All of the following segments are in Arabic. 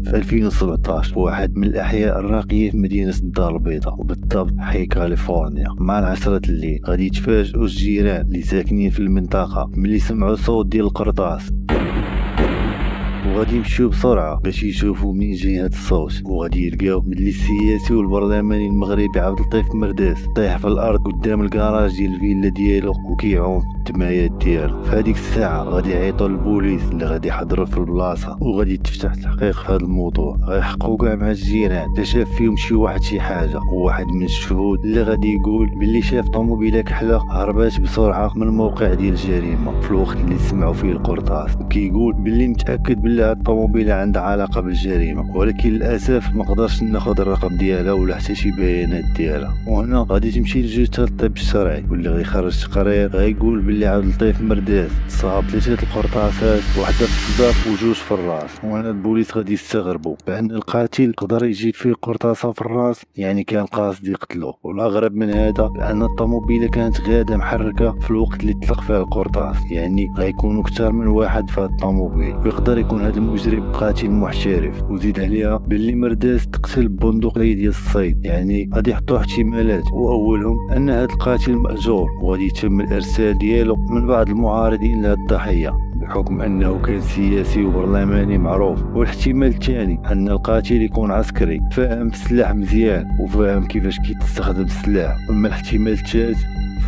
في 2017 في واحد من الأحياء الراقية في مدينة الدار البيضاء، وبالضبط حي كاليفورنيا. مع 10 الليل غادي يتفاجئوا الجيران اللي ساكنين في المنطقة ملي سمعوا صوت ديال القرطاس، وغادي يمشيو بسرعة باش يشوفوا منين جاي هاد الصوت. وغادي يلقاو ملي السياسي والبرلماني المغربي عبد اللطيف مرداس طايح في الارض قدام الكراج ديال الفيلا ديالو وكيعوم في الدمايات ديالو. في هذيك الساعة غادي يعيطوا للبوليس اللي غادي يحضروا في البلاصة، وغادي تفتح تحقيق في هذا الموضوع. غيحققوا كاع مع الجيران حتى شاف فيهم شي حاجة، وواحد من الشهود اللي غادي يقول باللي شاف طوموبيله كحلة هربات بسرعة من الموقع ديال الجريمة في الوقت اللي سمعوا فيه القرطاس، وكيقول باللي متأكد باللي هاد الطوموبيله عندها علاقة بالجريمة، ولكن للأسف ما قدرش ناخذ الرقم ديالها ولا حتى شي بيانات ديالها. وهنا غادي تمشي لجهة الطب الشرعي واللي غيخرج تقرير غيقول باللي عبد اللطيف مرداس تصاب 3 القرطاسات، واحدة في الصدر وجوج في الراس. وهنا البوليس غادي يستغربوا بأن القاتل قدر يجيب فيه قرطاسة في الراس، يعني كان قاصد يقتلو. والأغرب من هذا بأن الطوموبيله كانت غادة محركة في الوقت اللي طلق فيها القرطاس، يعني غيكونوا كثر من واحد في هاد الطوموبيل، ويقدر يكون هذا المجرم قاتل محترف. وزيد عليها باللي مرداس تقتل ببندقية ديال الصيد، يعني غادي يحطوا احتمالات، واولهم ان هذا القاتل مأجور وغادي يتم الارسال ديالو من بعض المعارضين لهذه الضحيه بحكم انه كان سياسي وبرلماني معروف. والاحتمال الثاني ان القاتل يكون عسكري فاهم في السلاح مزيان وفاهم كيفاش كيتستخدم السلاح. اما الاحتمال الثالث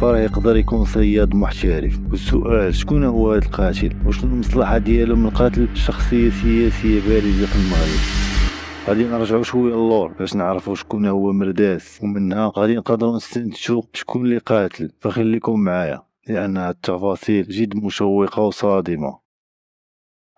فراه يقدر يكون صياد محترف. والسؤال شكون هو هذا القاتل وشنو المصلحه ديالو من قتل شخصيه سياسيه بارزه في المغرب؟ غادي نرجعوا شويه للور باش نعرفوا شكون هو مرداس، ومنها غادي نقدروا نستنتجوا شكون اللي قاتل. فخليكم معايا لان التفاصيل جد مشوقه وصادمه.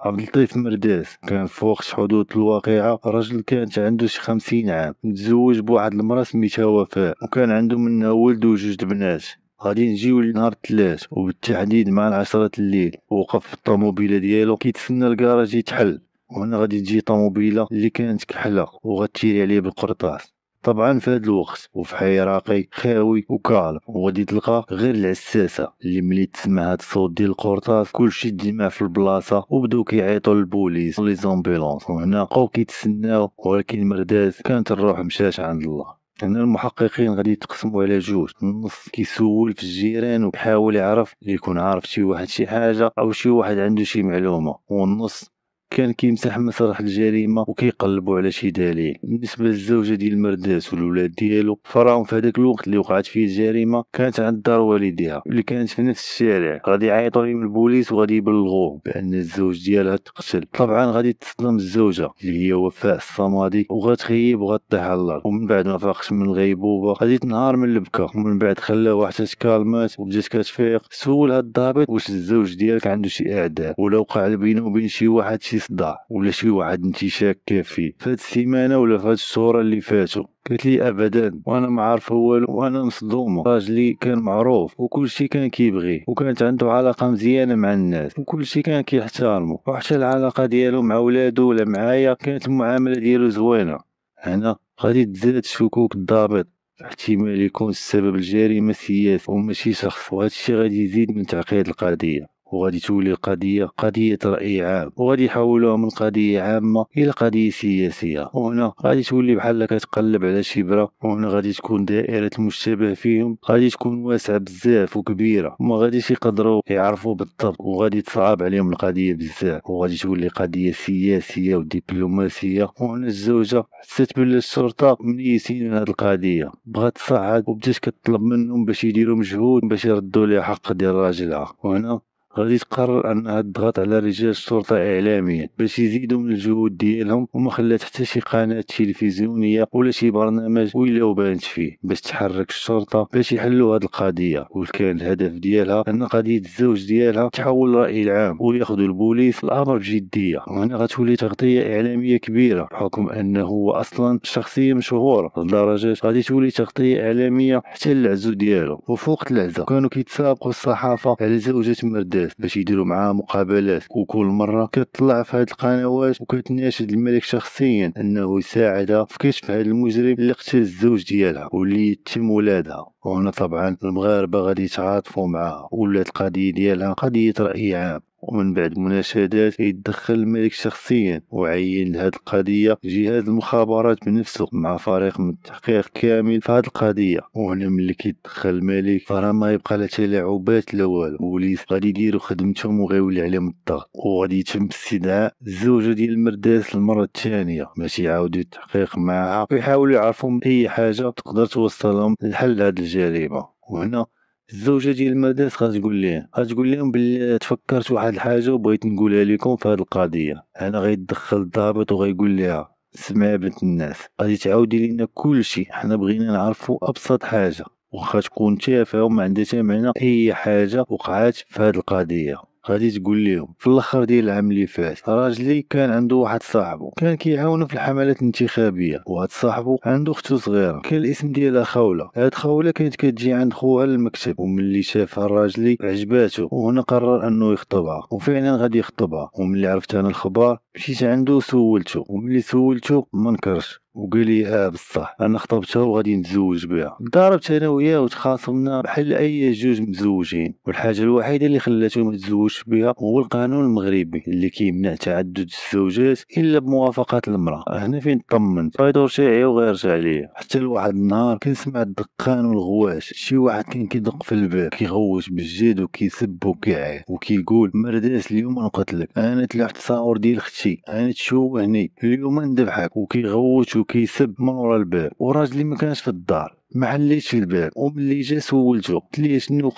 عبد اللطيف مرداس كان في وقت حدوث الواقعة رجل كانت عنده شي 50 عام، متزوج بواحد المرأة سميتها وفاء، وكان عنده منها ولد وجوج بنات. غادي نجيو لنهار الثلاث وبالتحديد مع 10 الليل، وقف في الطوموبيله ديالو كيتسنى الكراج يتحل. وهنا غادي تجي طوموبيله اللي كانت كحله وغتيري عليه بالقرطاس. طبعا في هذا الوقت وفي حي راقي خاوي وكالم، وغادي تلقى غير العساسه اللي ملي تسمع هاد الصوت ديال القرطاس كلشي تجمع في البلاصه وبداو كيعيطوا للبوليس ولي زومبيلونس. وهنا بقاو كيتسناو، ولكن مرداس كانت الروح مشات عند الله. هنا المحققين غادي يتقسموا على جوج، النص كيسول في الجيران وكيحاول يعرف يكون عارف شي واحد شي حاجه او شي واحد عنده شي معلومه، والنص كان كيمسح مسرح الجريمه وكيقلبوا على شي دليل. بالنسبه للزوجه ديال مرداس والولاد ديالو فراهم في هذاك الوقت اللي وقعت فيه الجريمه كانت عند دار والديها اللي كانت في نفس الشارع. غادي يعيطوا لهم البوليس وغادي يبلغوه بان الزوج ديالها تقتل. طبعا غادي تصدم الزوجه اللي هي وفاء الصمادي وغتخيب وغطيح على الارض، ومن بعد ما فاقش من الغيبوبه غادي تنهار من البكا. ومن بعد خلاوها حتى تكالمات وبدات كتفيق. سول هاد الضابط واش الزوج ديالك عنده شي اعداء ولا وقع بينه وبين شي واحد شي صداع ولا شي واحد انت شاكه فيه في هاد السيمانه ولا في هاد الشهور اللي فاتوا؟ قالت لي ابدا وانا ما عارفه والو وانا مصدومه. راجلي كان معروف وكل شيء كان كيبغيه وكانت عنده علاقه مزيانه مع الناس وكل شيء كان كيحترمه، وحتى العلاقه ديالو مع ولادو ولا معايا كانت المعامله ديالو زوينه. هنا غادي تزاد شكوك الضابط، احتمال يكون السبب الجريمه سياسي وماشي شخص، وهذا الشيء غادي يزيد من تعقيد القضيه. وغادي تولي القضية قضية رأي عام، وغادي يحولوها من قضية عامة إلى قضية سياسية. وهنا غادي تولي بحال كتقلب على شبرة، وهنا غادي تكون دائرة المشتبه فيهم غادي تكون واسعة بزاف وكبيرة، وما غاديش يقدروا يعرفوا بالضبط، وغادي تصعب عليهم القضية بزاف، وغادي تولي قضية سياسية ودبلوماسية. وهنا الزوجة حسيت بلي الشرطة منيسين من هذه القضية، بغات تصعد وبدات كتطلب منهم باش يديروا مجهود باش يردوا لها حق ديال راجلها. وهنا غادي تقرر انها تضغط على رجال الشرطه اعلاميا باش يزيدوا من الجهود ديالهم، وما خلات حتى شي قناه تلفزيونيه ولا شي برنامج ولا بانت فيه باش تحرك الشرطه باش يحلوا هذه القضيه. وكان الهدف ديالها ان قضيه الزوج ديالها تحول للراي العام وياخذوا البوليس الامر بجديه. وهنا غتولي تغطيه اعلاميه كبيره بحكم انه هو اصلا شخصيه مشهوره لدرجه غادي تولي تغطيه اعلاميه حتى العزو ديالو. وفوق العزا كانوا كيتسابقوا الصحافه على زوجة مرداس باش يديروا معاه مقابلات، وكل مره كتطلع في هذه القنوات وكتناشد الملك شخصيا انه يساعدها في كشف هذا المجرم اللي قتل الزوج ديالها واللي يتم ولادها. وهنا طبعا المغاربه غادي يتعاطفوا معها، ولات القضيه ديالها قضيه راي عام، ومن بعد مناشدات يتدخل الملك شخصيا وعين لهذه القضية جهاز المخابرات بنفسه مع فريق من التحقيق كامل في هذه القضية. وهنا ملي كيتدخل الملك فراه ما يبقى لا تلاعبات لا والو، البوليس غادي يديروا خدمتهم وغيولي عليهم الضغط، وغادي يتم استدعاء الزوجة ديال مرداس المرة الثانية باش يعاودوا التحقيق معها ويحاولوا يعرفوا اي حاجة تقدر توصلهم لحل هذه الجريمة. وهنا الزوجة ديال مرداس غتقول لهم بلي تفكرت واحد الحاجة وبغيت نقولها لكم في هذه القضية. انا غيتدخل الضابط وغيقول لها اسمعي بنت الناس، غادي تعاودي لينا كل شيء، حنا بغينا نعرفوا ابسط حاجة واخا تكون تافهة وما عندها حتى معنى، اي حاجة وقعات في هذه القضية. غادي تقول لهم في الاخر ديال العام اللي فات راجلي كان عنده واحد صاحبه كان كيعاونو في الحملات الانتخابيه، وهاد صاحبه عنده اختو صغيره كان الاسم ديالها خوله. هاد خوله كانت كتجي عند خوها للمكتب، وملي شافها الراجلي عجباتو وهنا قرر انه يخطبها، وفعلا غادي يخطبها. وملي عرفت انا الخبر مشيت عنده وسولتو، وملي سولتو ما نكرش وقال لي بصح انا خطبتها وغادي نتزوج بها. ضربت انا وياه وتخاصمنا بحال اي جوج متزوجين، والحاجه الوحيده اللي خلاتو ما تزوجش بها هو القانون المغربي اللي كيمنع تعدد الزوجات الا بموافقه المراه. هنا فين طمنت فايدور شاعي وغيرجع ليا. حتى لواحد النهار كنسمع الدقان والغواش، شي واحد كان كيدق في الباب كيغوش بالجد وكيسب وكيعيط وكيقول مرداس اليوم نقتلك، انا تلعت تصاور ديال اختي، انا تشوهني اليوم نذبحك، وكيغوت وكيسب من ورا الباب. وراجلي ما كانش في الدار، ما حليتش في الباب، وملي جا سولتو قلت ليه شنو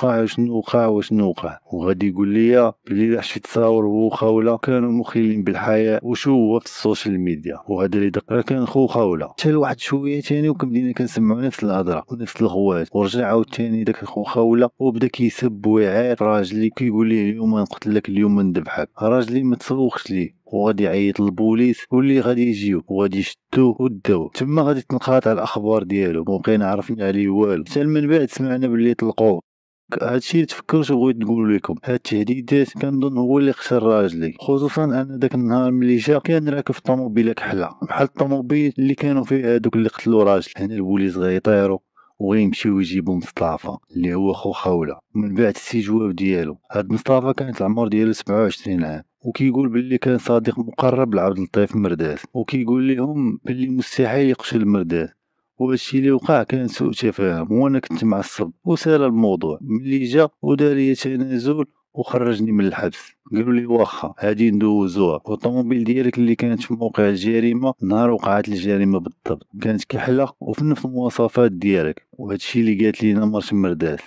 وقع. وغادي يقول لي بلي راح شي تصاور هو وخوله كانوا مخلين بالحياة وشو هو في السوشيال ميديا، وهذا اللي دق كان خو خوله. حتى لواحد شويه ثاني وكبدينا كنسمعوا نفس الهضره ونفس الغوات، ورجع عاود ثاني داك خو خوله وبدا كيسب ويعيط راجلي كيقول ليه اليوم نقتلك اليوم نذبحك. راجلي ما تسوقش ليه وغادي يعيط للبوليس واللي غادي يجيو وغادي يشدوه وداوه. تما غادي تنقطع الاخبار ديالو وبقينا عرفنا عليه والو، حتى من بعد سمعنا باللي طلقوه. هادشي اللي تفكرت وبغيت نقول لكم. هاد التهديدات كنظن هو اللي خسر راجلي، خصوصا ان داك النهار ملي جا كان راكب طوموبيله كحله بحال الطوموبيل اللي كانوا فيه هادوك اللي قتلوا راجل. هنا البوليس غيطيروا وغيمشيو يجيبوا مصطفى اللي هو خو خوله. من بعد الاستجواب ديالو، هاد مصطفى كانت العمر ديالو 27 عام، وكيقول باللي كان صديق مقرب لعبد اللطيف مرداس، وكيقول لهم باللي مستحيل يقتل مرداس، وهادشي اللي وقع كان سوء تفاهم وانا كنت معصب. وسال الموضوع ملي جا ودار لي تنازل وخرجني من الحبس. قالوا لي واخا هادي ندوزوها، والطوموبيل ديالك اللي كانت في موقع الجريمه نهار وقعت الجريمه بالضبط كانت كحله وفي نفس المواصفات ديالك، وهادشي اللي قالت لينا مرت مرداس.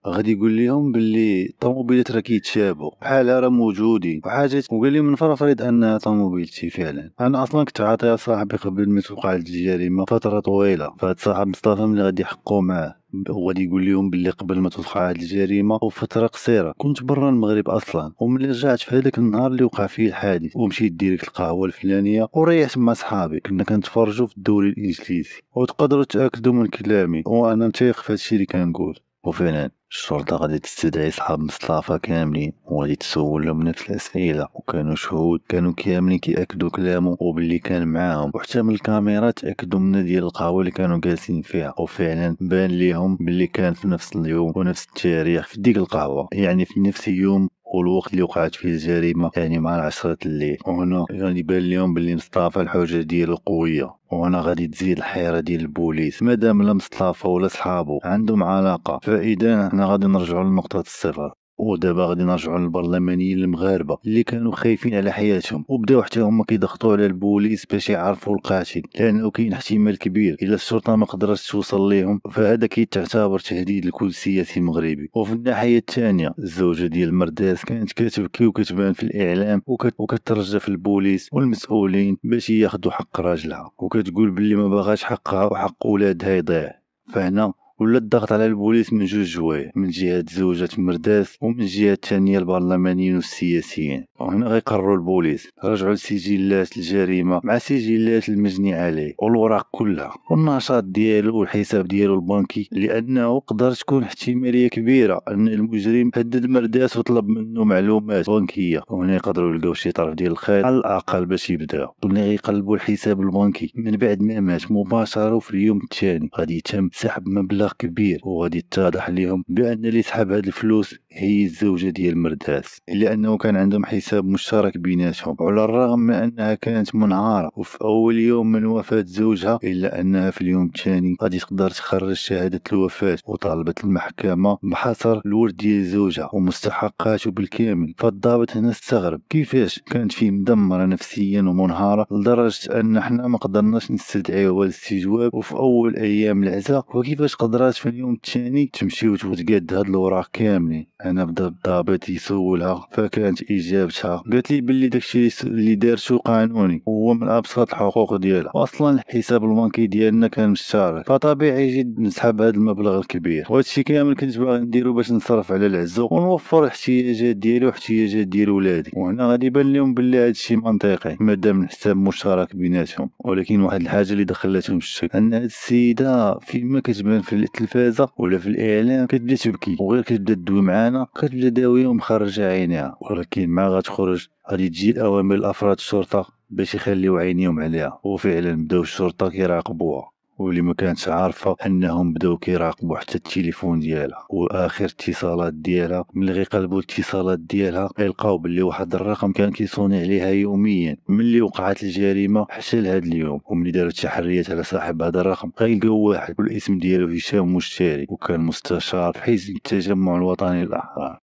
غادي يقول لهم باللي الطوموبيلات راه كيتشابهوا بحالها راه موجودين وحاجات، وقال لي من فرض انها طوموبيلتي فعلا. انا اصلا كنت عاطيها صاحبي قبل ما توقع الجريمه فتره طويله، فهاد صاحب مصطفى ملي غادي يحقوا معاه وغادي يقول لهم باللي قبل ما توقع هاد الجريمه وفتره قصيره كنت برا المغرب اصلا، وملي رجعت في هذاك النهار اللي وقع فيه الحادث ومشيت ديريكت القهوه الفلانيه وريحت مع صحابي كنا كنتفرجوا في الدوري الانجليزي، وتقدروا تاكدوا من كلامي وانا متيق في هادشي اللي كنقول. وفعلا الشرطة غادي تستدعي صحاب مصطفى كاملين وغادي تسولهم نفس الأسئلة، وكانوا شهود كانوا كاملين كيأكدوا كلامه وباللي كان معاهم، وحتى من الكاميرات تأكدوا من ديال القهوة اللي كانوا جالسين فيها، وفعلا بان ليهم باللي كان في نفس اليوم ونفس التاريخ في ديك القهوة، يعني في نفس اليوم والوقت اللي وقعت فيه الجريمة، يعني مع 10 الليل. وهنا يعني بان لهم باللي مصطفى الحجة ديالو قوية. وهنا غادي تزيد الحيرة ديال البوليس، مادام لا مصطفى ولا صحابو عندهم علاقة فإذا حنا غادي نرجعوا لنقطة الصفر. ودابا غادي نرجعوا للبرلمانيين المغاربه اللي كانوا خايفين على حياتهم وبداو حتى هما كيضغطوا على البوليس باش يعرفوا القاتل، لانه كاين احتمال كبير الا الشرطه ما قدرتش توصل ليهم فهذا كيتعتبر تهديد لكل سياسي مغربي. وفي الناحيه الثانيه الزوجه ديال مرداس كانت كتبكي وكتبان في الاعلام وكترجى في البوليس والمسؤولين باش ياخذوا حق راجلها، وكتقول باللي ما باغاش حقها وحق اولادها يضيع. فهنا ولا الضغط على البوليس من جوج جوايع، من جهة زوجة مرداس ومن جهة الثانية البرلمانيين والسياسيين. وهنا غيقرروا البوليس رجعوا لسجلات الجريمة مع سجلات المجني عليه والوراق كلها والنشاط ديالو والحساب ديالو البنكي، لأنه قدر تكون احتمالية كبيرة أن المجرم هدد مرداس وطلب منه معلومات بنكية، وهنا يقدروا يلقاو شي طرف ديال الخيط على الأقل باش يبداو. وهنا غيقلبوا الحساب البنكي من بعد ما مات مباشرة، وفي اليوم الثاني غادي يتم سحب مبلغ مبلغ كبير، وغادي يتضح لهم بان اللي سحب هاد الفلوس هي الزوجه ديال مرداس، لانه كان عندهم حساب مشترك بيناتهم. وعلى الرغم من انها كانت منهارة وفي اول يوم من وفاه زوجها، الا انها في اليوم الثاني غادي تقدر تخرج شهاده الوفاه، وطالبت المحكمه بحصر الورث ديال زوجها ومستحقاته بالكامل. فالضابط هنا استغرب كيفاش كانت فيه مدمره نفسيا ومنهاره لدرجه ان احنا ما قدرناش نستدعيوها للاستجواب وفي اول ايام العزاء، وكيفاش قدرات في اليوم الثاني تمشي وتقاد هاد الوراق كاملين. انا بدا الضابط يسولها، فكانت اجابتها قالت لي باللي داكشي اللي دارتو قانوني، وهو من ابسط الحقوق ديالها، واصلا الحساب البنكي ديالنا كان مشترك، فطبيعي جدا نسحب هذا المبلغ الكبير. وهادشي كامل كنت باغي نديرو باش نصرف على العزو ونوفر الاحتياجات ديالي واحتياجات ديال ولادي. وهنا غادي يبان لهم باللي هادشي منطقي مادام الحساب مشترك بيناتهم. ولكن واحد الحاجه اللي دخلتهم الشك، ان هاد السيده فيما كتبان في التلفازه ولا في الاعلام كتبدا تبكي، وغير كتبدا تدوي معانا كتبدا داويه ومخرجه عينيها، ولكن مع غتخرج غادي تجي الاوامر لافراد الشرطه باش يخليو عينيهم عليها. وفعلا بداو الشرطه كيراقبوها، واللي ما كانتش عارفه انهم بداو كيراقبوا حتى التليفون ديالها واخر اتصالات ديالها. ملي غيقلبوا الاتصالات ديالها غيلقاو باللي واحد الرقم كان كيصوني عليها يوميا ملي وقعت الجريمه حتى لهاد اليوم. وملي داروا تحريات على صاحب هذا الرقم غيلقاو واحد والاسم ديالو هشام مشتري، وكان مستشار في حزب التجمع الوطني للاحرار.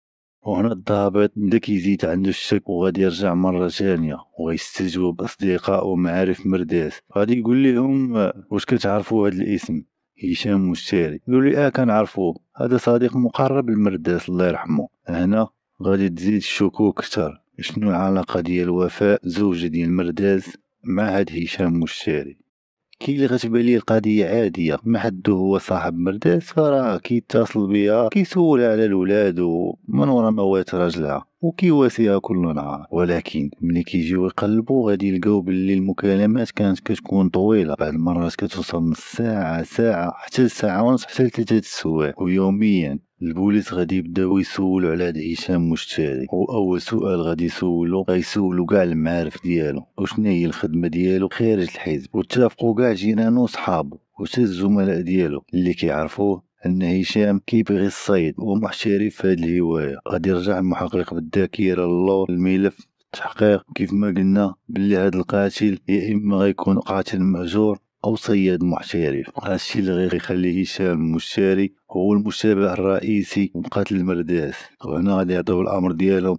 وهنا الضابط بدا كيزيد عنده الشك، وغادي يرجع مرة ثانية وغيستجوب أصدقاء ومعارف مرداس. غادي يقول لهم واش كتعرفوا هذا الاسم هشام مشتري؟ يقول لي كنعرفوه، هذا صديق مقرب لمرداس الله يرحمه. هنا غادي تزيد الشكوك اكثر، شنو العلاقة ديال وفاء زوجة ديال مرداس مع هاد هشام مشتري؟ كي اللي غتبان ليه القضيه عاديه، ما حد هو صاحب مرداس فراه كيتصل بها كيسولها على الولاد ومن ورا موات راجلها وكيواسيها كل نهار. ولكن ملي كيجيو يقلبوا غادي يلقاو باللي المكالمات كانت كتكون طويله، بعض المرات كتوصل نص ساعه، ساعه، حتى لساعه ونص، حتى لثلاثه السوايع. ويوميا البوليس غادي يبداو يسولوا على هاد هشام مشتري، واول سؤال غادي غيسولوا كاع المعارف ديالو وشنو هي الخدمه ديالو خارج الحزب، واتفقوا كاع جيرانو وصحابو وحتى الزملاء ديالو اللي كيعرفوه ان هشام كيبغي الصيد ومحترف في هذه الهوايه. غادي يرجع المحقق بالذاكره للور الملف التحقيق، كيف ما قلنا باللي هذا القاتل يا اما غيكون قاتل مأجور او صياد محترف. هادشي اللي غيخلي هشام المشتري هو المشتبه الرئيسي بقتل مرداس. وهنا غادي يعطيو الامر ديالهم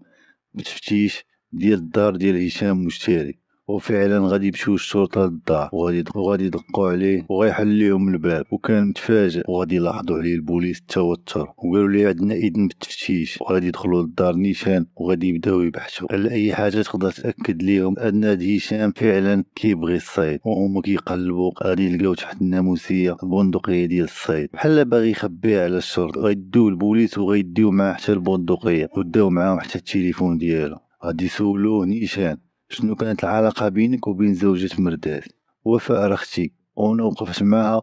بتفتيش ديال الدار ديال هشام مشتري، وفعلا غادي يمشيو الشرطه للدار وغادي يدقوا عليه وغيحل لهم الباب. وكان متفاجئ، وغادي يلاحظوا عليه البوليس التوتر وقالوا لي عندنا اذن بالتفتيش، وغادي يدخلوا للدار نيشان وغادي يبداو يبحثوا على اي حاجه تقدر تاكد ليهم ان هاد هشام فعلا كيبغي الصيد. وهما كيقلبوا غادي يلقاو تحت الناموسيه بندقيه ديال الصيد بحال باغي يخبيها على الشرطه. غيديو البوليس وغيديو معاه حتى البندقيه وداو معاهم حتى التليفون ديالو. غادي يسولوه نيشان شنو كانت العلاقة بينك وبين زوجة مرداس؟ وفاء اختي، وانا وقفت معها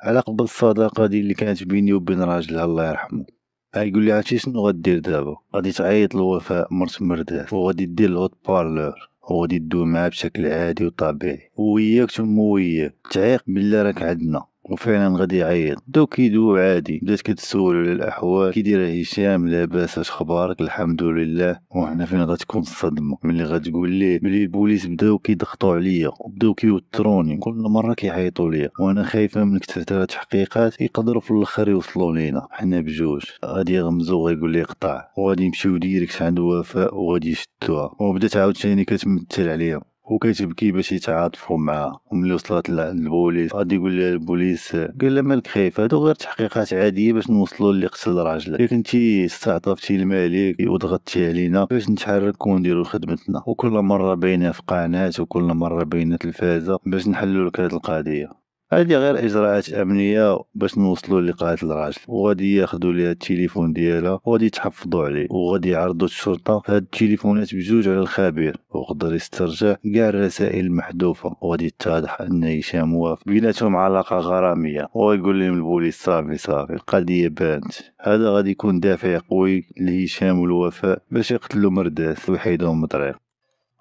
على قبل الصداقة دي اللي كانت بيني وبين راجلها الله يرحمه. يقول لي عرفتي شنو غدير دابا؟ غادي تعيط لوفاء مرت مرداس وغادي دير الهوت بارلور وغادي تدوي معاه بشكل عادي وطبيعي، وياك ثم وياك تعيق بالله راك عندنا. وفعلا غادي يعيط، بداو كيدويو عادي، بدات كتسول على الاحوال، كي داير هشام لاباس اش اخبارك الحمد لله. وهنا فين غتكون الصدمه ملي غتقول ليه بلي البوليس بداو كيضغطوا عليا وبداو كيوتروني كل مره كيعيطوا ليا، وانا خايفه من كثره التحقيقات يقدروا في الاخر يوصلوا لينا حنا بجوج. غادي يغمزو وغيقول لي قطع، وغادي يمشيو ديريكت عند وفاء وغادي يشدوها، وبدات عاوتاني كتمثل عليهم وكتبكي باش يتعاطفوا معها. وملي وصلت للبوليس غادي يقول لها البوليس، قال لها مالك خايفه، هادو غير تحقيقات عاديه باش نوصلوا اللي قتل راجلك، ياك انتي استعطفتي الملك وضغطتي علينا باش نتحرك ونديروا خدمتنا، وكل مره بينا في قناه وكل مره بينا تلفازه باش نحلوا لك هاد القضيه. هادي غير اجراءات امنيه باش نوصلوا لقاتل الراجل. وغادي ياخذوا ليها التليفون ديالها وغادي يتحفظوا عليه، وغادي يعرضوا الشرطه هاد التليفونات بجوج على الخبير، وقدر يسترجع كاع الرسائل المحذوفه. وغادي يتضح ان هشام وافق بيناتهم علاقه غراميه، ويقول لهم البوليس صافي القضيه بانت. هذا غادي يكون دافع قوي لهشام والوفاء باش يقتلوا مرداس ويحيدهم من الطريق.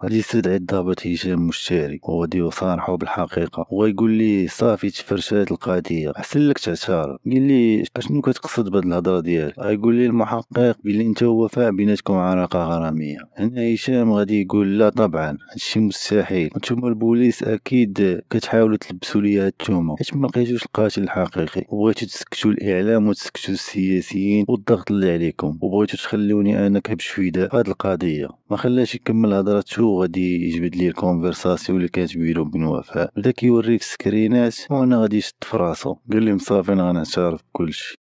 غادي يستدعي الضابط هشام مشتري وغادي يصارحو بالحقيقه وغيقول لي صافي تفرشات القضيه، احسن لك تعترف. قال لي اشنو كتقصد بهاد الهضره ديالك؟ غيقول لي المحقق بلي انت ووفاء بيناتكم علاقه غراميه. هنا هشام غادي يقول لا طبعا هادشي مستحيل، نتوما البوليس اكيد كتحاولوا تلبسوا لي هاد التهمه حيت ما لقيتوش القاتل الحقيقي وبغيتوا تسكتوا الاعلام وتسكتوا السياسيين والضغط اللي عليكم وبغيتوا تخلوني انا كبش فداء في هاد القضيه. ما خلاش يكمل هضرته وغادي يجبد لي الكونفرساسيون اللي كانت بينو وبين وفاء، بدا كيوريه في السكرينات وانا غادي يشد في راسو. قال لي مصافي انا غنعترف بكلشي.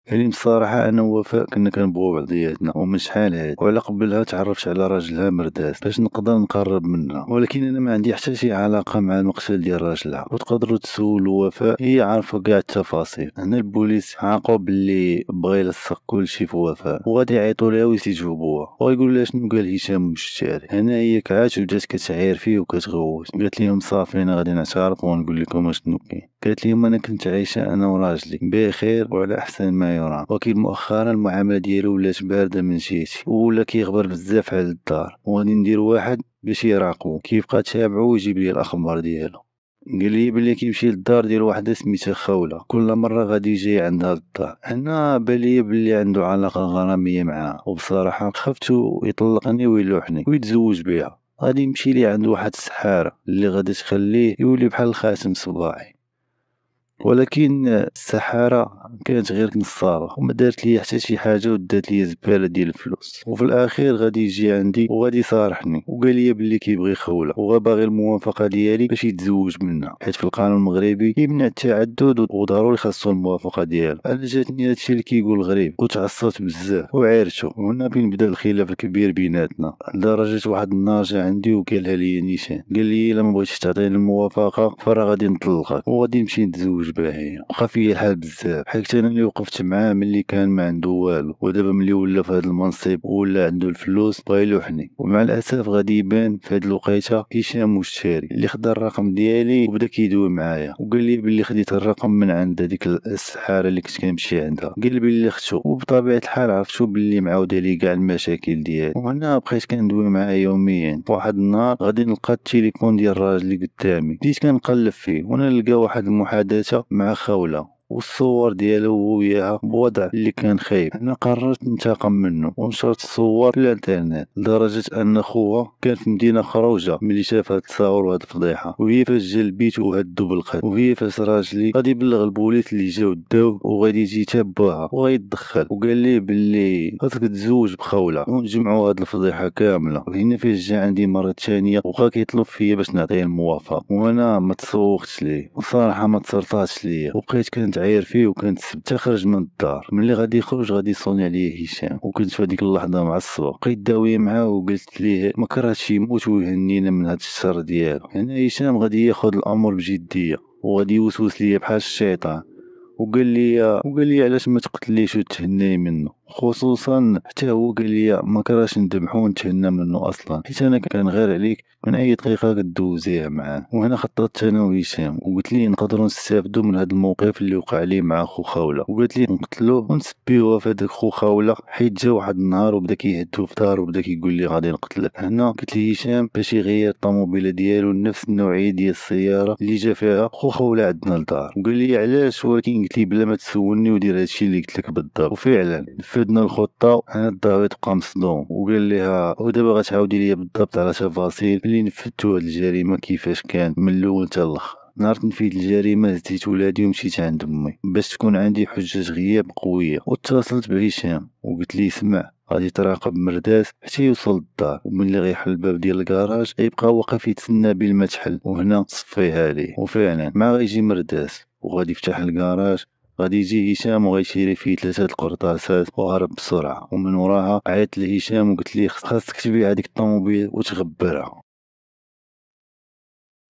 يعني بصراحة أنا ووفاء كنا كنبغيو بعضياتنا ومن شحال هادي، وعلى قبلها تعرفت على راجلها مرداس باش نقدر نقرب منها، ولكن أنا ما عندي حتى شي علاقة مع المقتل ديال راجلها. وتقدروا تسولوا وفاء هي عارفة كاع التفاصيل. هنا البوليس عاقوا باللي بغا يلصق كلشي في وفاء وغادي يعيطوا لها ويستجوبوها ويقول لها شنو قال هشام مشتري. هنا هي كعات وبدات كتعاير فيه وكتغوت. قالت لهم صافي أنا غادي نعترف ونقول لكم اشنو كاين. قالت لهم أنا كنت عايشة أنا وراجلي بخير وعلى أحسن ما يرام، ولكن مؤخرا المعاملة ديالو ولات باردة من جهتي ولا كيغبر بزاف على الدار وغادي ندير واحد باش يراقبو كيبقى تابعو ويجيب لي الأخبار ديالو. قال لي بلي كيمشي للدار ديال وحده سميتها خولة، كل مرة غادي يجي عندها للدار. هنا بالي بلي عنده علاقة غرامية معاها وبصراحة خفتو يطلقني ويلوحني ويتزوج بها. غادي يمشي لي عند واحد السحارة اللي غادي تخليه يولي بحال الخاتم صباعي، ولكن السحارة كانت غير نصابة وما دارت لي حتى شي حاجة ودات لي زبالة ديال الفلوس. وفي الاخير غادي يجي عندي وغادي يصارحني وقال لي بلي كيبغي خولة وغاباغي الموافقة ديالي باش يتزوج منها حيت في القانون المغربي كيمنع التعدد وضروري خاصو الموافقة ديالو. انا جاتني هادشي اللي كيقول غريب وتعصبت بزاف وعيرتو، وهنا فين بدا الخلاف الكبير بيناتنا لدرجة واحد النهار جا عندي وقالها لي نيشان. قال لي الا ما بغيتيش تعطيني الموافقة فراه غادي نطلقك وغادي نمشي نتزوج بها هي. وقع فيا الحال بزاف حيت انا اللي وقفت معاه ملي كان ما عنده والو، ودابا ملي ولا في هذا المنصب ولا عنده الفلوس بغا يلوحني. ومع الاسف غادي يبان في هذه الوقيته هشام مشتري اللي خدا الرقم ديالي وبدا كيدوي معايا وقال لي بلي خديت الرقم من عند هذيك السحاره اللي كنت كنمشي عندها. قال بلي اختو، وبطبيعه الحال عرفتو بلي معاود عليه كاع المشاكل ديالي. وهنا بقيت كندوي معاه يوميا. واحد النهار غادي نلقى التليفون ديال الراجل اللي قدامي، بديت كنقلب فيه وانا نلقى واحد المحادثه مع خولة والصور ديالو وياها بوضع اللي كان خايب. انا قررت ننتقم منه ونشرت الصور في الانترنت لدرجه ان خوها كان في مدينه خروجه ملي شاف هاد التصاور وهاد الفضيحه، وهي فاش جا البيت وهدو بالقتل، وهي فاش راجلي غادي يبلغ البوليس اللي جاو داو وغادي يجي يتبعها وغيتدخل وقال لي بلي خاصك تتزوج بخوله ونجمعوا هاد الفضيحه كامله. وهنا فاش جا عندي مره ثانيه وبقى كيطلب فيا باش نعطيه الموافقه وانا ما تسوقتش ليه وصراحه ما تصرفاتش ليا وبقيت كنتعاير فيه وكنتسب حتى خرج من الدار. ملي غادي يخرج غادي يصوني عليه هشام وكنت في هذيك اللحظه معصبه. بقيت داويه معاه وقلت ليه ما كرهتش يموت ويهنينا من هذا الشر ديالو. هنا هشام غادي ياخذ الامر بجديه وغادي يوسوس ليا بحال الشيطان وقال لي علاش ما تقتليش وتهني منه، خصوصا حتى هو قال لي ما كرهش نذبحو ونتهنى منه اصلا حيت انا كان غير عليك من اي طريقه كدوزيها معاه. وهنا خططت انا وهشام وقلت لي نقدروا نستافدوا من هذا الموقف اللي وقع لي مع خو خاوله، وقلت لي نقتلوه ونسبيوه في هذاك خو خاوله حيت جا واحد النهار وبدا كيهدو في دار وبدا كيقول لي غادي نقتلك. هنا قلت لي هشام باش يغير الطوموبيله ديالو لنفس النوعيه ديال السياره اللي جا فيها خو خاوله عندنا للدار. وقال لي علاش، ولكن قلت لي بلا ما تسولني ودير هادشي اللي قلت لك بالضبط. وفعلا نفذنا الخطه. انا الضابط بقى مصدوم وقال لها ودابا غتعاودي لي بالضبط على تفاصيل اللي نفذتوا هاد الجريمه كيفاش كان من الاول حتى الاخر. نهار تنفيذ الجريمه هزيت ولادي ومشيت عند امي باش تكون عندي حجه غياب قويه، واتصلت بهشام وقلت لي اسمع غادي تراقب مرداس حتى يوصل للدار، وملي غيحل الباب ديال الكراج غيبقى واقف يتسنى بين ما تحل وهنا صفيها ليه. وفعلا مع غيجي مرداس وغادي يفتح الكراج غادي يجي هشام وغيشري فيه 3 القرطاسات وهرب بسرعه. ومن وراها عيطت لهشام وقلت ليه خاصك تبيع هذيك الطوموبيل وتغبرها.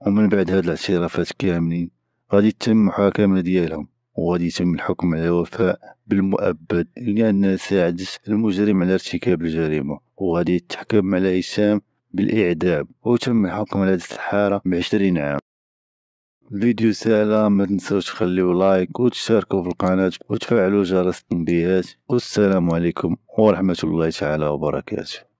ومن بعد هاد الاعترافات كاملين غادي تتم المحاكمة ديالهم وغادي يتم الحكم على وفاء بالمؤبد لأنها ساعدت المجرم على ارتكاب الجريمة، وغادي يتحكم على هشام بالإعدام وتم الحكم على هاد السحارة ب20 عام. الفيديو سهلة، ما تنسوش تخليو لايك وتشتركوا في القناة وتفعلوا جرس التنبيهات، والسلام عليكم ورحمة الله تعالى وبركاته.